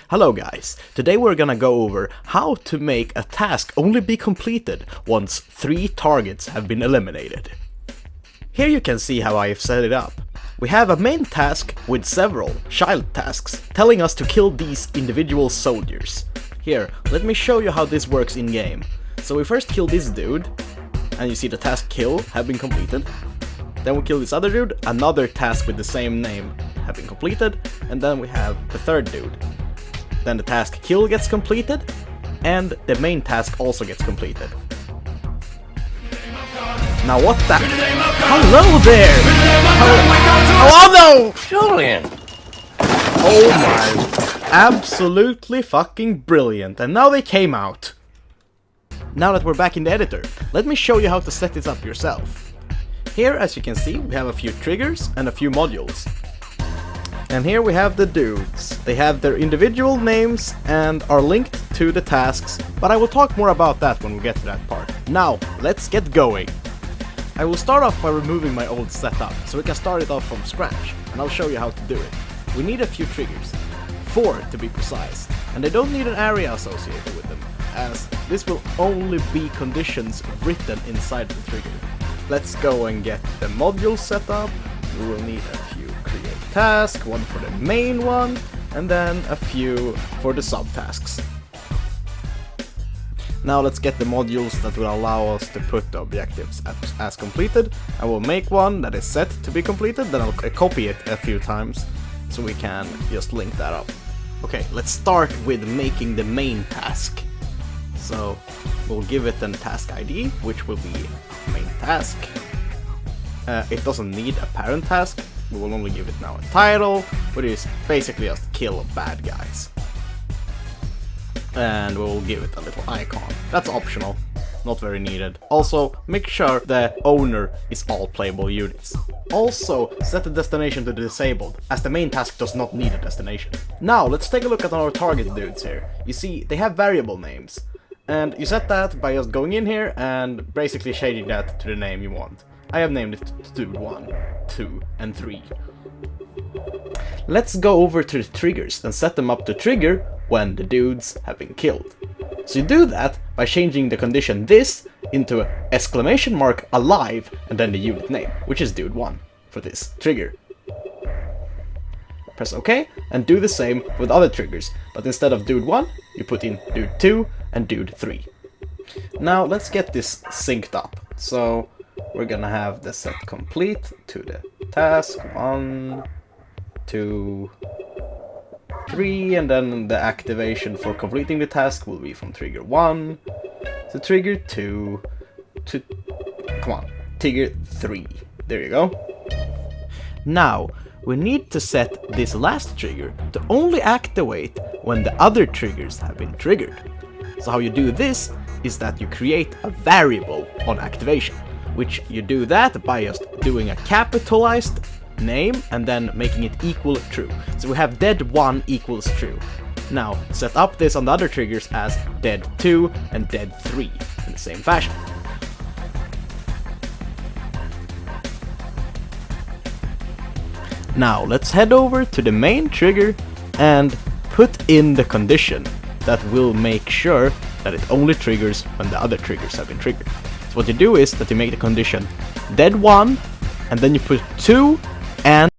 Hello guys, today we're gonna go over how to make a task only be completed once 3 targets have been eliminated. Here you can see how I have set it up. We have a main task with several child tasks telling us to kill these individual soldiers. Here, let me show you how this works in game. So we first kill this dude, and you see the task kill have been completed. Then we kill this other dude, another task with the same name have been completed, and then we have the third dude. Then the task kill gets completed, and the main task also gets completed. Now what the... Hello there! Oh no! Julian! Oh my... Absolutely fucking brilliant, and now they came out. Now that we're back in the editor, let me show you how to set this up yourself. Here, as you can see, we have a few triggers and a few modules. And here we have the dudes. They have their individual names and are linked to the tasks, but I will talk more about that when we get to that part. Now, let's get going. I will start off by removing my old setup, so we can start it off from scratch, and I'll show you how to do it. We need a few triggers, 4 to be precise, and they don't need an area associated with them, as this will only be conditions written inside the trigger. Let's go and get the module set up. We will need a few create tasks, one for the main one, and then a few for the subtasks. Now let's get the modules that will allow us to put the objectives as completed. I will make one that is set to be completed, then I'll copy it a few times so we can just link that up. Okay, let's start with making the main task. So we'll give it a task ID, which will be main task. It doesn't need a parent task. We will only give it now a title, which is basically just kill bad guys. And we'll give it a little icon. That's optional, not very needed. Also, make sure the owner is all playable units. Also, set the destination to disabled, as the main task does not need a destination. Now, let's take a look at our target dudes here. You see, they have variable names. And you set that by just going in here and basically changing that to the name you want. I have named it to Dude 1, 2, and 3. Let's go over to the triggers and set them up to trigger when the dudes have been killed. So you do that by changing the condition this into exclamation mark alive and then the unit name, which is Dude 1 for this trigger. Press OK and do the same with other triggers, but instead of Dude 1, you put in Dude 2 and Dude 3. Now let's get this synced up. So we're gonna have the set complete to the task 1, 2, 3, and then the activation for completing the task will be from trigger 1 to trigger 2 to, trigger 3. There you go. Now, we need to set this last trigger to only activate when the other triggers have been triggered. So how you do this is that you create a variable on activation, which you do that by just doing a capitalized name and then making it equal true. So we have dead1 equals true. Now set up this on the other triggers as dead2 and dead3 in the same fashion. Now let's head over to the main trigger and put in the condition that will make sure that it only triggers when the other triggers have been triggered. So what you do is that you make the condition dead1 and then you put 2 and